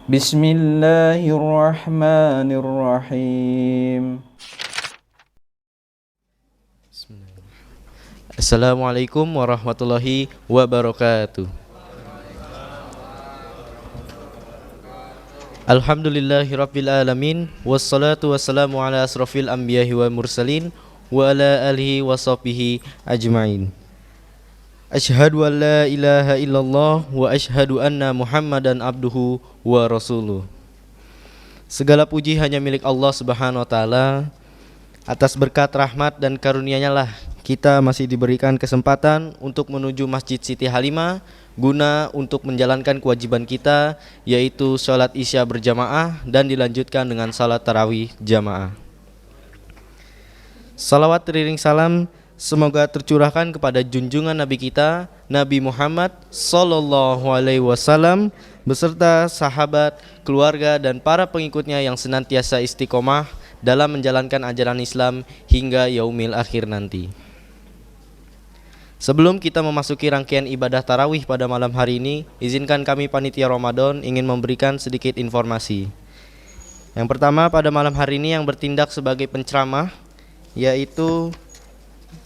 Bismillahirrahmanirrahim. Assalamualaikum warahmatullahi wabarakatuh. Alhamdulillahirabbil alamin wassalatu wassalamu ala asrofil anbiya'i wal mursalin wa ala alihi washabbihi ajmain. Asyhadu an la ilaha illallah wa asyhadu anna Muhammadan abduhu wa rasuluh. Segala puji hanya milik Allah Subhanahu wa taala. Atas berkat rahmat dan karunia-Nya lah kita masih diberikan kesempatan untuk menuju Masjid Siti Halimah guna untuk menjalankan kewajiban kita, yaitu sholat isya berjamaah dan dilanjutkan dengan sholat tarawih jamaah. Salawat teriring salam semoga tercurahkan kepada junjungan Nabi kita, Nabi Muhammad Sallallahu Alaihi Wasallam, beserta sahabat, keluarga, dan para pengikutnya yang senantiasa istiqomah dalam menjalankan ajaran Islam hingga yaumil akhir nanti. Sebelum kita memasuki rangkaian ibadah tarawih pada malam hari ini, izinkan kami panitia Ramadan ingin memberikan sedikit informasi. Yang pertama, pada malam hari ini yang bertindak sebagai penceramah yaitu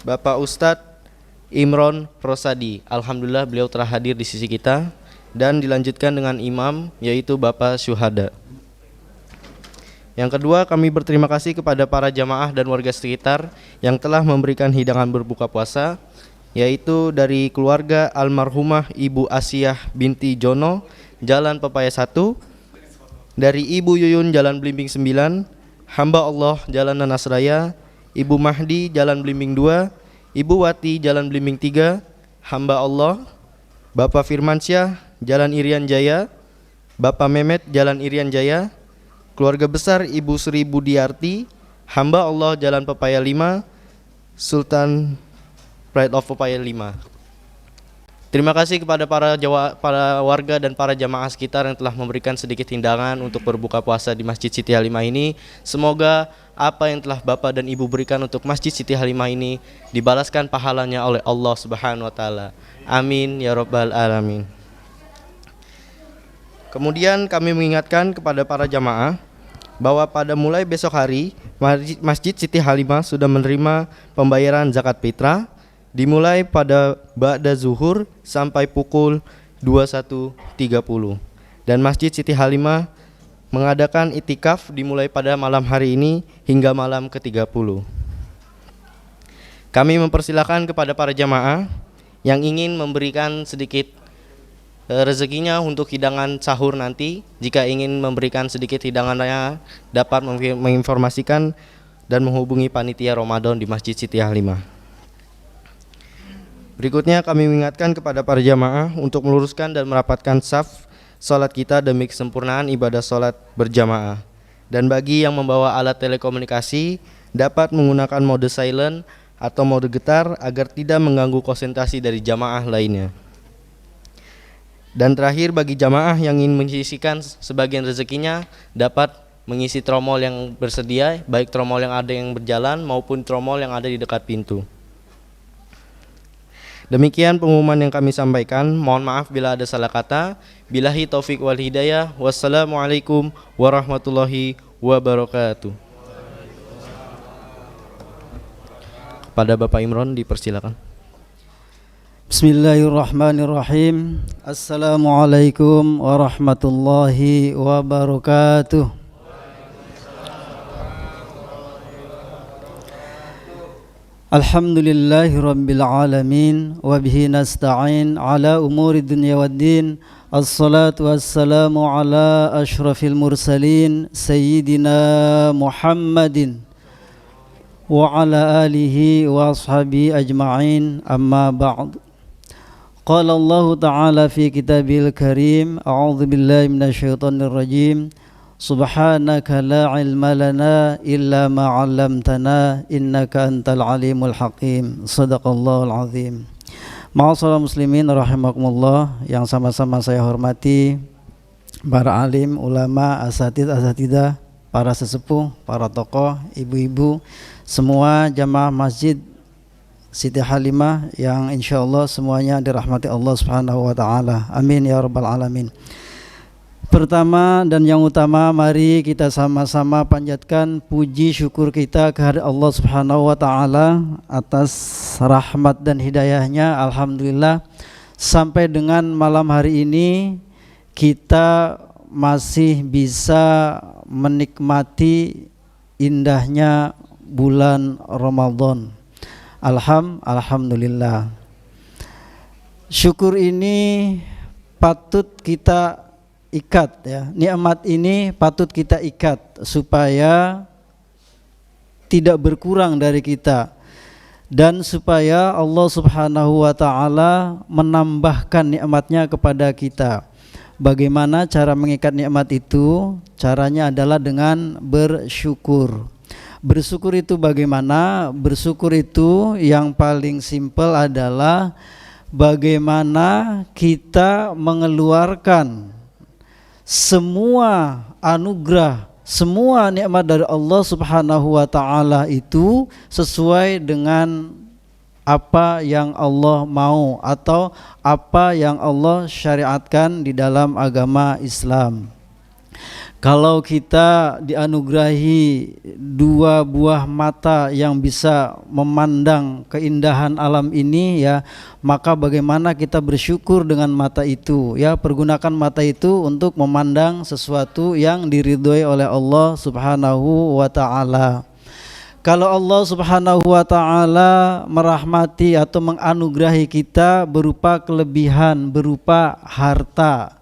Bapak Ustadz Imron Rosadi. Alhamdulillah beliau telah hadir di sisi kita. Dan dilanjutkan dengan imam yaitu Bapak Syuhada. Yang kedua, kami berterima kasih kepada para jamaah dan warga sekitar yang telah memberikan hidangan berbuka puasa, yaitu dari keluarga almarhumah Ibu Asiyah binti Jono, Jalan Pepaya 1, dari Ibu Yuyun Jalan Blimbing 9, Hamba Allah Jalan Nanas Raya, Ibu Mahdi Jalan Blimbing 2, Ibu Wati Jalan Blimbing 3, Hamba Allah, Bapak Firmansyah Jalan Irian Jaya, Bapak Mehmet Jalan Irian Jaya, keluarga besar Ibu Sri Budiarti, Hamba Allah Jalan Pepaya 5, Sultan Pride of Pepaya 5. Terima kasih kepada para warga dan para jamaah sekitar yang telah memberikan sedikit hidangan untuk berbuka puasa di Masjid Siti Halimah ini. Semoga apa yang telah Bapak dan Ibu berikan untuk Masjid Siti Halimah ini dibalaskan pahalanya oleh Allah Subhanahu wa taala. Amin ya rabbal alamin. Kemudian kami mengingatkan kepada para jamaah bahwa pada mulai besok hari Masjid Siti Halimah sudah menerima pembayaran zakat fitrah dimulai pada ba'da zuhur sampai pukul 21.30, dan Masjid Siti Halimah mengadakan itikaf dimulai pada malam hari ini hingga malam ke-30. Kami mempersilakan kepada para jamaah yang ingin memberikan sedikit rezekinya untuk hidangan sahur nanti. Jika ingin memberikan sedikit hidangannya, dapat menginformasikan dan menghubungi panitia Ramadan di Masjid Siti Halimah. Berikutnya kami mengingatkan kepada para jamaah untuk meluruskan dan merapatkan saf salat kita demi kesempurnaan ibadah salat berjamaah. Dan bagi yang membawa alat telekomunikasi dapat menggunakan mode silent atau mode getar agar tidak mengganggu konsentrasi dari jamaah lainnya. Dan terakhir, bagi jamaah yang ingin menyisihkan sebagian rezekinya dapat mengisi tromol yang bersedia, baik tromol yang ada yang berjalan maupun tromol yang ada di dekat pintu. Demikian pengumuman yang kami sampaikan. Mohon maaf bila ada salah kata. Billahi taufik wal hidayah. Wassalamualaikum warahmatullahi wabarakatuh. Kepada Bapak Imron dipersilakan. Bismillahirrahmanirrahim. Assalamualaikum warahmatullahi wabarakatuh. Alhamdulillahi rabbil alamin wa bihi nasta'in ala umuri dunya waddin. Assalatu wassalamu ala ashrafil mursalin sayyidina Muhammadin wa ala alihi wa ashabihi ajma'in, amma ba'd. Qala Allah ta'ala fi kitabil karim, a'udzu billahi minasyaitonir rajim. Subhanaka la ilma lana illa ma 'allamtana innaka antal alimul hakim. Shadaqallahul azim. Ma'asyiral muslimin rahimakumullah, yang sama-sama saya hormati para alim, ulama, asatidzah, para sesepuh, para tokoh, ibu-ibu, semua jamaah Masjid Siti Halimah yang insyaallah semuanya dirahmati Allah Subhanahu wa taala. Amin ya rabbal alamin. Pertama dan yang utama, mari kita sama-sama panjatkan puji syukur kita kehadirat Allah Subhanahu wa taala atas rahmat dan hidayahnya. Alhamdulillah sampai dengan malam hari ini kita masih bisa menikmati indahnya bulan Ramadan. Alhamdulillah. Syukur ini patut kita ikat ya. Nikmat ini patut kita ikat supaya tidak berkurang dari kita dan supaya Allah Subhanahu wa taala menambahkan nikmatnya kepada kita. Bagaimana cara mengikat nikmat itu? Caranya adalah dengan bersyukur. Bersyukur itu bagaimana? Bersyukur itu yang paling simpel adalah bagaimana kita mengeluarkan semua anugerah, semua nikmat dari Allah Subhanahu wa taala itu sesuai dengan apa yang Allah mau atau apa yang Allah syariatkan di dalam agama Islam. Kalau kita dianugerahi dua buah mata yang bisa memandang keindahan alam ini ya, maka bagaimana kita bersyukur dengan mata itu ya, pergunakan mata itu untuk memandang sesuatu yang diridhoi oleh Allah Subhanahu wa taala. Kalau Allah Subhanahu wa taala merahmati atau menganugerahi kita berupa kelebihan, berupa harta,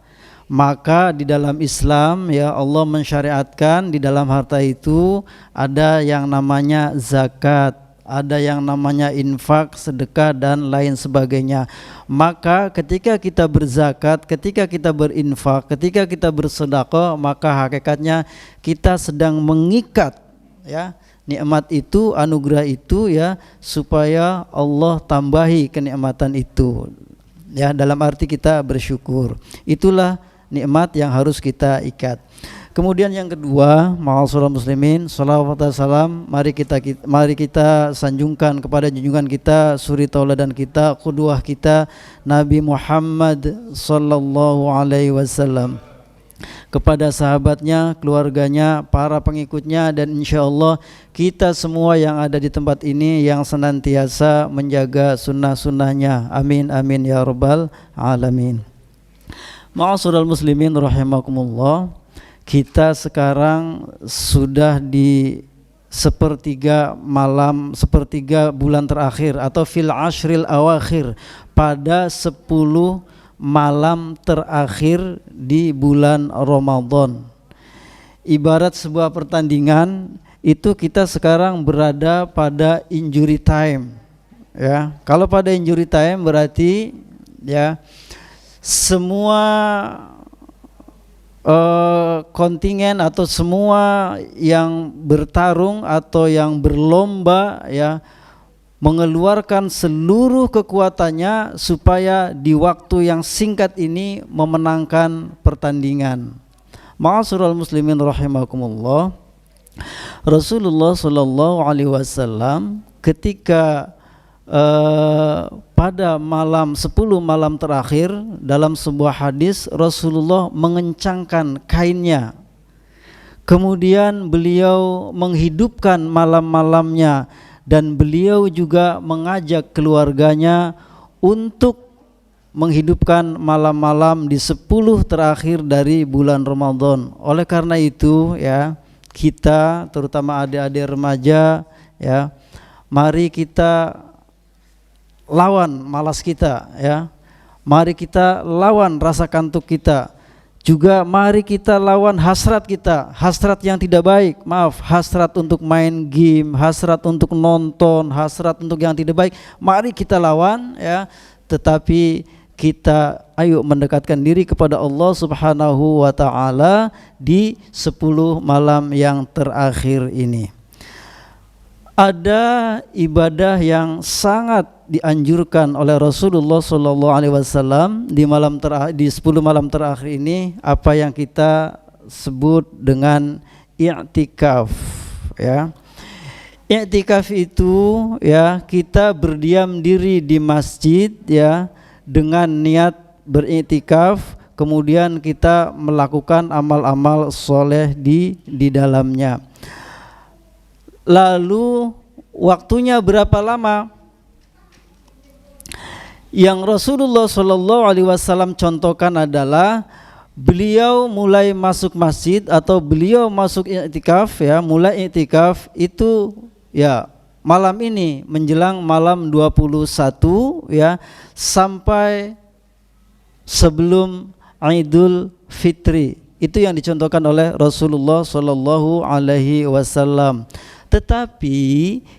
maka di dalam Islam ya Allah mensyariatkan di dalam harta itu ada yang namanya zakat, ada yang namanya infak, sedekah dan lain sebagainya. Maka ketika kita berzakat, ketika kita berinfak, ketika kita bersedekah, maka hakikatnya kita sedang mengikat ya nikmat itu, anugerah itu ya, supaya Allah tambahi kenikmatan itu ya, dalam arti kita bersyukur. Itulah nikmat yang harus kita ikat. Kemudian yang kedua, ma'asyiral muslimin, salawat dan salam mari kita sanjungkan kepada junjungan kita, suri tauladan kita, qudwah kita, Nabi Muhammad sallallahu alaihi wasallam, kepada sahabatnya, keluarganya, para pengikutnya, dan insyaallah kita semua yang ada di tempat ini yang senantiasa menjaga sunnah-sunnahnya. Amin amin ya rabbal alamin. Ma'asyiral muslimin rahimakumullah, kita sekarang sudah di sepertiga bulan terakhir atau fil ashril awakhir, pada 10 malam terakhir di bulan Ramadan. Ibarat sebuah pertandingan, itu kita sekarang berada pada injury time ya. Kalau pada injury time berarti ya semua kontingen atau semua yang bertarung atau yang berlomba ya mengeluarkan seluruh kekuatannya supaya di waktu yang singkat ini memenangkan pertandingan. Ma'asyiral muslimin rahimakumullah, Rasulullah sallallahu alaihi wasallam ketika pada malam 10 malam terakhir, dalam sebuah hadis Rasulullah mengencangkan kainnya, kemudian beliau menghidupkan malam-malamnya, dan beliau juga mengajak keluarganya untuk menghidupkan malam-malam di 10 terakhir dari bulan Ramadan. Oleh karena itu ya, kita terutama adik-adik remaja ya, mari kita lawan malas kita ya, mari kita lawan rasa kantuk kita, juga mari kita lawan hasrat kita, hasrat yang tidak baik, hasrat untuk main game, hasrat untuk nonton, hasrat untuk yang tidak baik, mari kita lawan ya. Tetapi kita ayo mendekatkan diri kepada Allah Subhanahu wa taala di 10 malam yang terakhir ini. Ada ibadah yang sangat dianjurkan oleh Rasulullah sallallahu alaihi wasallam di 10 malam terakhir ini, apa yang kita sebut dengan i'tikaf ya. I'tikaf itu ya, kita berdiam diri di masjid ya dengan niat beriktikaf, kemudian kita melakukan amal-amal soleh di dalamnya. Lalu waktunya berapa lama? Yang Rasulullah Shallallahu Alaihi Wasallam contohkan adalah beliau mulai masuk masjid atau beliau masuk i'tikaf, ya, mulai i'tikaf itu ya malam ini menjelang malam 21, ya, sampai sebelum Idul Fitri. Itu yang dicontohkan oleh Rasulullah Shallallahu Alaihi Wasallam. Tetapi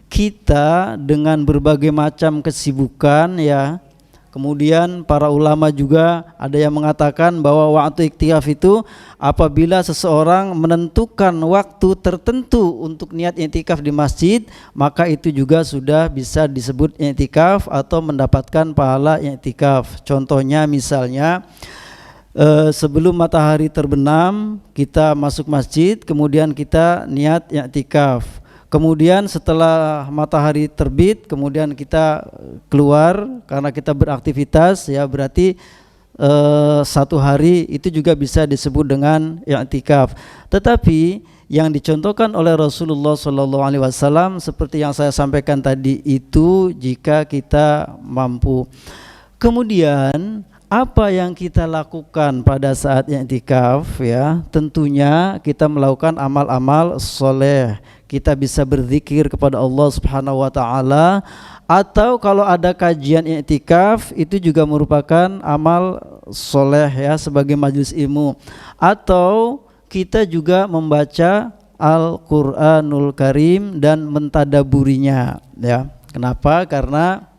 kita dengan berbagai macam kesibukan, ya, kemudian para ulama juga ada yang mengatakan bahwa waktu iktikaf itu apabila seseorang menentukan waktu tertentu untuk niat iktikaf di masjid, maka itu juga sudah bisa disebut iktikaf atau mendapatkan pahala iktikaf. Contohnya misalnya sebelum matahari terbenam kita masuk masjid, kemudian kita niat iktikaf. Kemudian setelah matahari terbit, kemudian kita keluar karena kita beraktivitas, ya, berarti satu hari itu juga bisa disebut dengan i'tikaf. Tetapi yang dicontohkan oleh Rasulullah SAW seperti yang saya sampaikan tadi itu jika kita mampu. Kemudian apa yang kita lakukan pada saat i'tikaf, ya, tentunya kita melakukan amal-amal soleh. Kita bisa berzikir kepada Allah Subhanahu wa taala, atau kalau ada kajian i'tikaf itu juga merupakan amal soleh, ya, sebagai majelis ilmu, atau kita juga membaca Al-Qur'anul Karim dan mentadaburinya, ya. Kenapa? Karena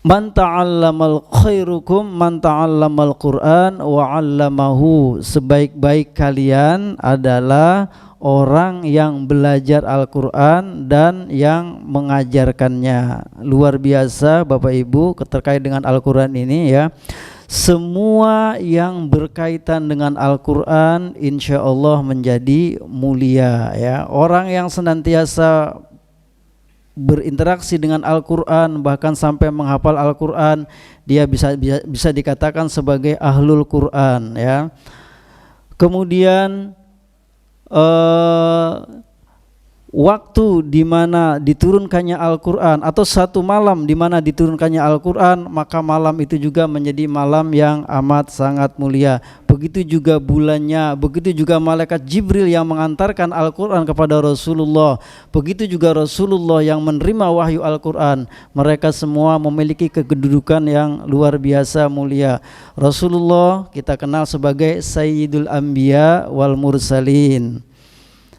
man ta'allamal khairukum man ta'allamal Qur'an wa 'allamahu. Sebaik-baik kalian adalah orang yang belajar Al-Qur'an dan yang mengajarkannya. Luar biasa Bapak Ibu terkait dengan Al-Qur'an ini, ya. Semua yang berkaitan dengan Al-Qur'an insya Allah menjadi mulia, ya. Orang yang senantiasa berinteraksi dengan Al-Qur'an bahkan sampai menghafal Al-Qur'an, dia bisa dikatakan sebagai ahlul Qur'an, ya. Kemudian waktu di mana diturunkannya Al-Qur'an atau satu malam di mana diturunkannya Al-Qur'an, maka malam itu juga menjadi malam yang amat sangat mulia. Begitu juga bulannya, begitu juga malaikat Jibril yang mengantarkan Al-Qur'an kepada Rasulullah, begitu juga Rasulullah yang menerima wahyu Al-Qur'an. Mereka semua memiliki kedudukan yang luar biasa mulia. Rasulullah kita kenal sebagai Sayyidul Anbiya wal Mursalin.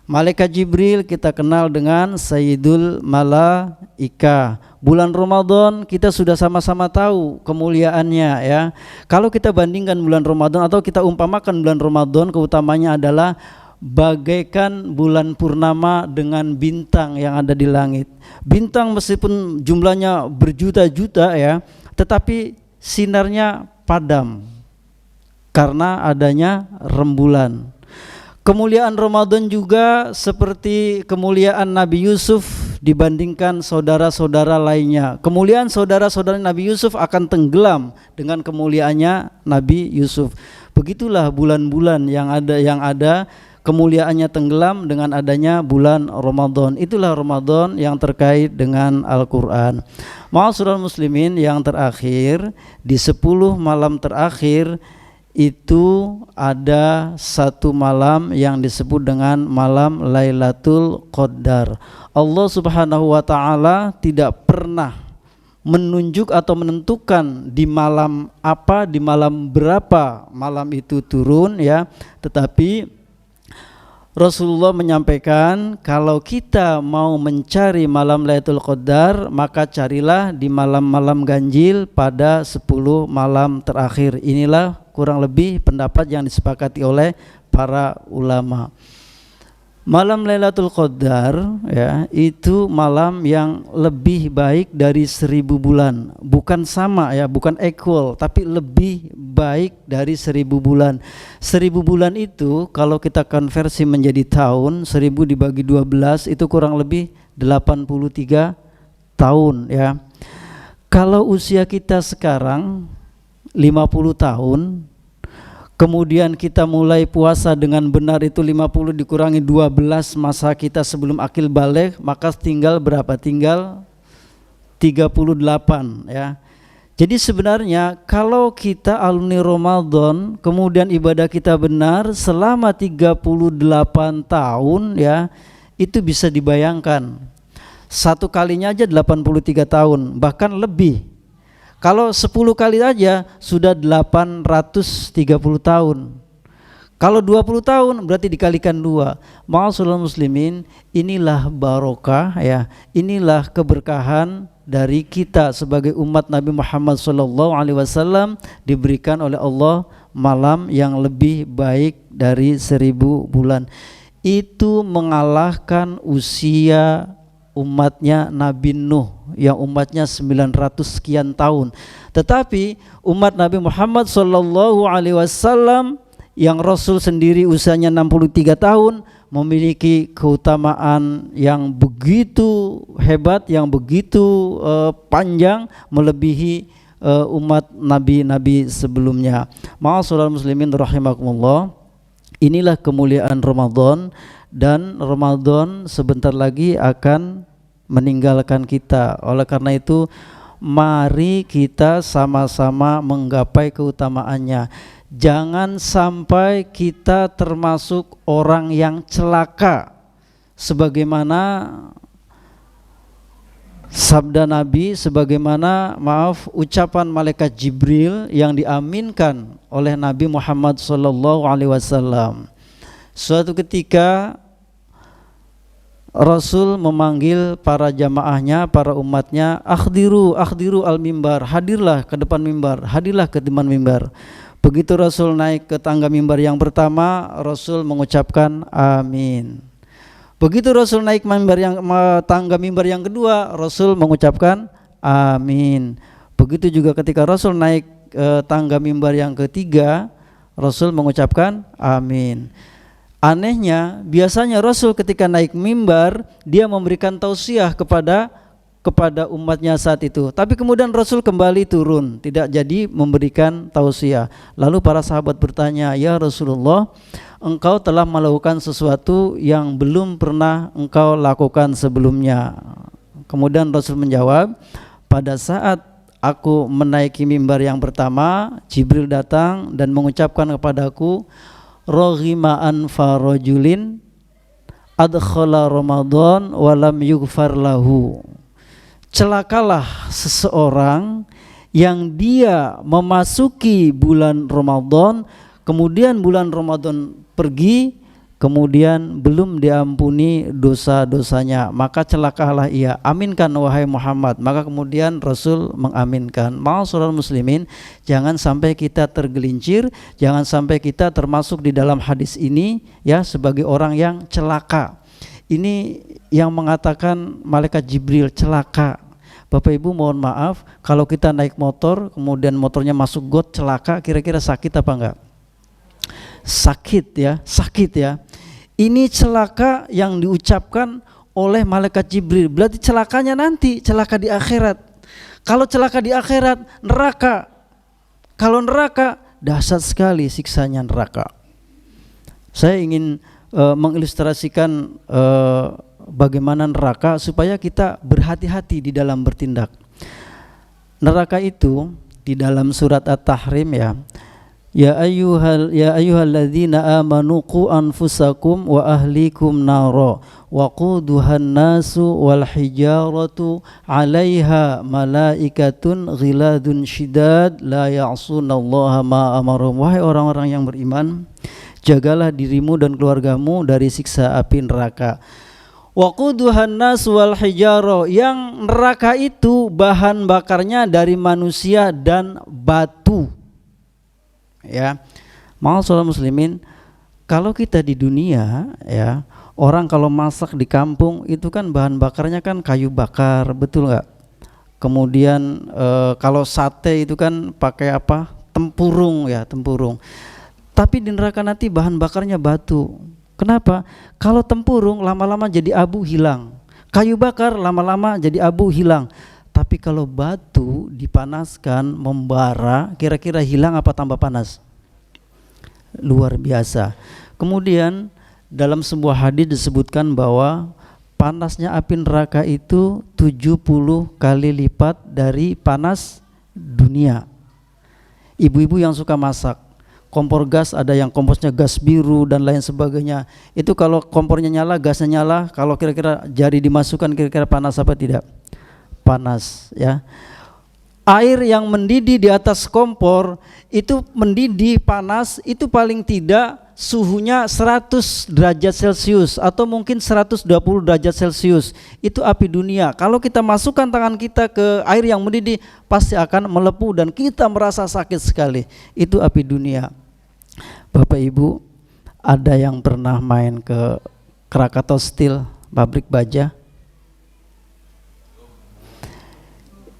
Malaikat Jibril kita kenal dengan Sayyidul Malaika. Bulan Ramadan kita sudah sama-sama tahu kemuliaannya, ya. Kalau kita bandingkan bulan Ramadan atau kita umpamakan bulan Ramadan, keutamanya adalah bagaikan bulan purnama dengan bintang yang ada di langit. Bintang meskipun jumlahnya berjuta-juta, ya, tetapi sinarnya padam karena adanya rembulan. Kemuliaan Ramadan juga seperti kemuliaan Nabi Yusuf dibandingkan saudara-saudara lainnya. Kemuliaan saudara-saudara Nabi Yusuf akan tenggelam dengan kemuliaannya Nabi Yusuf. Begitulah bulan-bulan yang ada kemuliaannya tenggelam dengan adanya bulan Ramadan. Itulah Ramadan yang terkait dengan Al-Qur'an. Ma'asyiral muslimin, yang terakhir di 10 malam terakhir itu ada satu malam yang disebut dengan malam Lailatul Qadar. Allah Subhanahu wa taala tidak pernah menunjuk atau menentukan di malam apa, di malam berapa malam itu turun, ya. Tetapi Rasulullah menyampaikan kalau kita mau mencari malam Lailatul Qadar, maka carilah di malam-malam ganjil pada 10 malam terakhir. Inilah kurang lebih pendapat yang disepakati oleh para ulama. Malam Lailatul Qadar, ya, itu malam yang lebih baik dari 1000 bulan. Bukan sama, ya, bukan equal, tapi lebih baik dari 1000 bulan. 1000 bulan itu kalau kita konversi menjadi tahun, 1000 dibagi 12 itu kurang lebih 83 tahun, ya. Kalau usia kita sekarang tahun, kemudian kita mulai puasa dengan benar itu 50 dikurangi 12 masa kita sebelum akil baligh, maka tinggal berapa? Tinggal 38 ya. Jadi sebenarnya kalau kita alumni Ramadan kemudian ibadah kita benar selama 38 tahun ya, itu bisa dibayangkan. Satu kalinya aja 83 tahun, bahkan lebih. Kalau 10 kali aja sudah 830 tahun. Kalau 20 tahun berarti dikalikan 2. Ma'asyiral muslimin, inilah barokah ya, inilah keberkahan dari kita sebagai umat Nabi Muhammad SAW diberikan oleh Allah malam yang lebih baik dari 1000 bulan. Itu mengalahkan usia umatnya Nabi Nuh yang umatnya 900 sekian tahun. Tetapi umat Nabi Muhammad SAW yang Rasul sendiri usianya 63 tahun memiliki keutamaan yang begitu hebat, yang begitu panjang, melebihi umat nabi-nabi sebelumnya. Ma'asyiral muslimin rahimakumullah, inilah kemuliaan Ramadan, dan Ramadan sebentar lagi akan meninggalkan kita. Oleh karena itu mari kita sama-sama menggapai keutamaannya. Jangan sampai kita termasuk orang yang celaka, sebagaimana sabda Nabi, sebagaimana ucapan malaikat Jibril yang diaminkan oleh Nabi Muhammad SAW. Suatu ketika Rasul memanggil para jamaahnya, para umatnya, akhdiru al-mimbar, hadirlah ke depan mimbar, hadirlah ke depan mimbar. Begitu Rasul naik ke tangga mimbar yang pertama, Rasul mengucapkan amin. Begitu Rasul naik tangga mimbar yang kedua, Rasul mengucapkan amin. Begitu juga ketika Rasul naik tangga mimbar yang ketiga, Rasul mengucapkan amin. Anehnya, biasanya Rasul ketika naik mimbar dia memberikan tausiah kepada umatnya saat itu. Tapi kemudian Rasul kembali turun, tidak jadi memberikan tausiah. Lalu para sahabat bertanya, "Ya Rasulullah, engkau telah melakukan sesuatu yang belum pernah engkau lakukan sebelumnya." Kemudian Rasul menjawab, "Pada saat aku menaiki mimbar yang pertama, Jibril datang dan mengucapkan kepadaku, Roghima anfa rajulin adkhala Ramadan walam yughfar lahu." Celakalah seseorang yang dia memasuki bulan Ramadan, kemudian bulan Ramadan pergi, kemudian belum diampuni dosa-dosanya, maka celakalah ia. Aminkan wahai Muhammad. Maka kemudian Rasul mengaminkan. Ma'asyiral muslimin, jangan sampai kita tergelincir, jangan sampai kita termasuk di dalam hadis ini ya sebagai orang yang celaka. Ini yang mengatakan malaikat Jibril celaka. Bapak Ibu mohon maaf, kalau kita naik motor kemudian motornya masuk got celaka, kira-kira sakit apa enggak? Sakit ya. Ini celaka yang diucapkan oleh malaikat Jibril. Berarti celakanya nanti, celaka di akhirat. Kalau celaka di akhirat, neraka. Kalau neraka, dahsyat sekali siksanya neraka. Saya ingin mengilustrasikan bagaimana neraka supaya kita berhati-hati di dalam bertindak. Neraka itu di dalam surat At-Tahrim ya ayyuhalladzina amanu qu anfusakum wa ahlikum nara waquduhan nasu wal hijaratu 'alaiha malaikatun ghiladun syidad la ya'sunallaha ma amarum. Wahai orang-orang yang beriman, jagalah dirimu dan keluargamu dari siksa api neraka. Waquduhan nas wal hijaro, yang neraka itu bahan bakarnya dari manusia dan batu. Ya. Ma'asyiral muslimin, kalau kita di dunia ya, orang kalau masak di kampung itu kan bahan bakarnya kan kayu bakar, betul enggak? Kemudian kalau sate itu kan pakai apa? Tempurung ya, tempurung. Tapi di neraka nanti bahan bakarnya batu. Kenapa? Kalau tempurung lama-lama jadi abu hilang, kayu bakar lama-lama jadi abu hilang. Tapi Tapi kalau batu dipanaskan, membara, kira-kira hilang apa tambah panas? Luar biasa. Kemudian dalam sebuah hadis disebutkan bahwa panasnya api neraka itu 70 kali lipat dari panas dunia. Ibu-ibu yang suka masak, kompor gas, ada yang kompornya gas biru dan lain sebagainya. Itu kalau kompornya nyala, gasnya nyala, kalau kira-kira jari dimasukkan, kira-kira panas apa tidak? Panas, ya. Air yang mendidih di atas kompor itu mendidih panas, itu paling tidak suhunya 100 derajat Celcius atau mungkin 120 derajat Celcius. Itu api dunia. Kalau kita masukkan tangan kita ke air yang mendidih, pasti akan melepuh dan kita merasa sakit sekali. Itu api dunia. Bapak Ibu, ada yang pernah main ke Krakatau Steel, pabrik baja?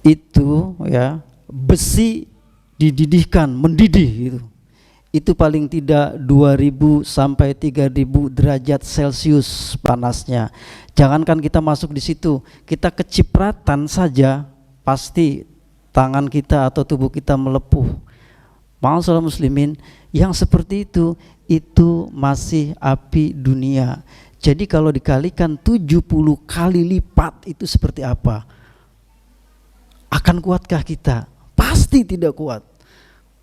Itu ya, besi dididihkan, mendidih gitu. Itu paling tidak 2000 sampai 3000 derajat Celcius panasnya. Jangankan kita masuk di situ, kita kecipratan saja pasti tangan kita atau tubuh kita melepuh. Ma'asyiral muslimin, yang seperti itu masih api dunia. Jadi kalau dikalikan 70 kali lipat itu seperti apa? Akan kuatkah kita? Pasti tidak kuat.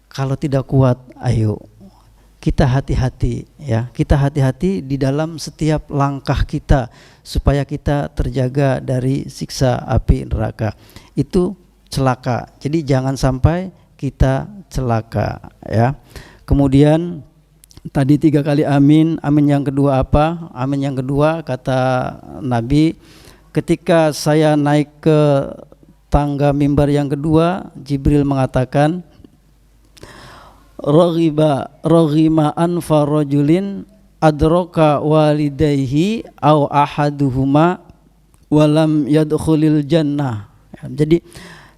Kalau tidak kuat, ayo kita hati-hati ya. Kita hati-hati di dalam setiap langkah kita supaya kita terjaga dari siksa api neraka. Itu celaka. Jadi jangan sampai kita celaka ya. Kemudian tadi 3 kali amin. Amin yang kedua apa? Amin yang kedua kata Nabi, ketika saya naik ke tangga mimbar yang kedua, Jibril mengatakan, Raghima anfa rajulin adraka walidayhi aw ahaduhuma walam yadkhulil jannah. Jadi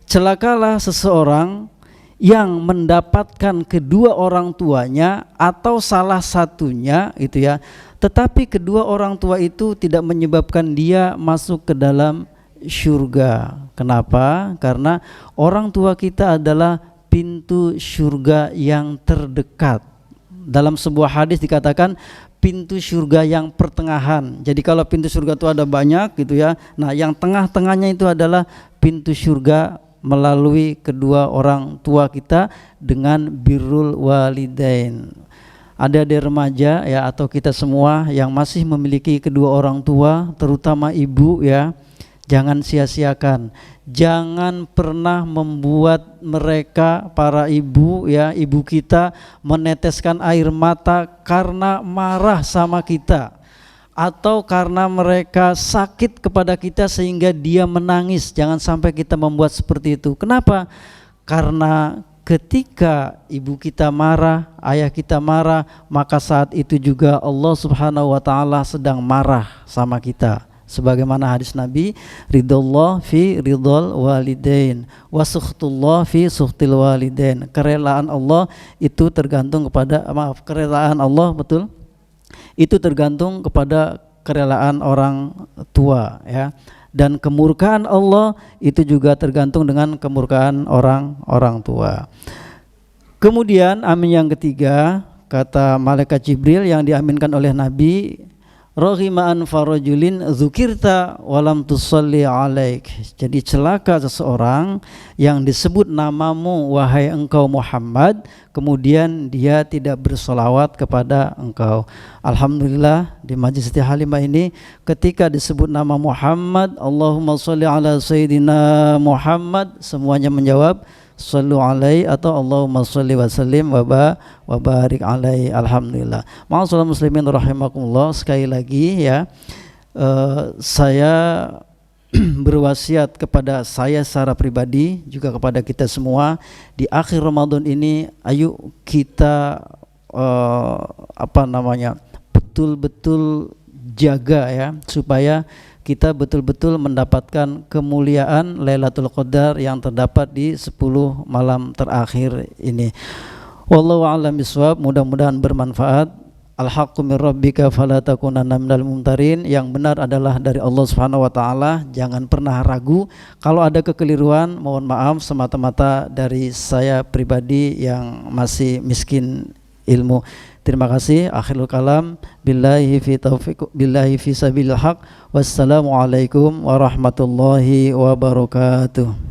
celakalah seseorang yang mendapatkan kedua orang tuanya atau salah satunya itu ya, tetapi kedua orang tua itu tidak menyebabkan dia masuk ke dalam syurga. Kenapa? Karena orang tua kita adalah pintu syurga yang terdekat. Dalam sebuah hadis dikatakan pintu syurga yang pertengahan. Jadi kalau pintu syurga itu ada banyak gitu ya. Nah, yang tengah-tengahnya itu adalah pintu syurga melalui kedua orang tua kita dengan birrul walidain. Ada remaja ya atau kita semua yang masih memiliki kedua orang tua, terutama ibu ya. Jangan sia-siakan, jangan pernah membuat mereka, para ibu ya, ibu kita meneteskan air mata karena marah sama kita atau karena mereka sakit kepada kita sehingga dia menangis. Jangan sampai kita membuat seperti itu. Kenapa? Karena ketika ibu kita marah, ayah kita marah, maka saat itu juga Allah Subhanahu wa taala sedang marah sama kita. Sebagaimana hadis Nabi, ridallah fi ridal walidain wa sukhtullah fi sukhtil walidain. Kerelaan Allah itu tergantung kepada kerelaan Allah betul. Itu tergantung kepada kerelaan orang tua ya. Dan kemurkaan Allah itu juga tergantung dengan kemurkaan orang tua. Kemudian amin yang ketiga, kata malaikat Jibril yang diaminkan oleh Nabi, Raghima anfa rajulin dzukirta walam tusalli alaik. Jadi celaka seseorang yang disebut namamu wahai engkau Muhammad, kemudian dia tidak bersolawat kepada engkau. Alhamdulillah di Majlis Siti Halimah ini ketika disebut nama Muhammad, Allahumma sholli ala sayyidina Muhammad, semuanya menjawab sallu alaihi atau Allahumma sholli wa sallim wa barik alaihi. Alhamdulillah. Ma'asyiral muslimin rahimakumullah, sekali lagi ya, saya berwasiat kepada saya secara pribadi juga kepada kita semua di akhir Ramadan ini, ayo kita betul-betul jaga ya supaya kita betul-betul mendapatkan kemuliaan Lailatul Qadar yang terdapat di 10 malam terakhir ini. Wallahu a'lam bishawab, mudah-mudahan bermanfaat. Al-haqqu min rabbika fala takunanna minal mumtarin. Yang benar adalah dari Allah Subhanahu wa taala, jangan pernah ragu. Kalau ada kekeliruan, mohon maaf semata-mata dari saya pribadi yang masih miskin ilmu. Terima kasih. Akhirul kalam, billahi fi taufiq, billahi fi sabilil haq. Wassalamualaikum warahmatullahi wabarakatuh.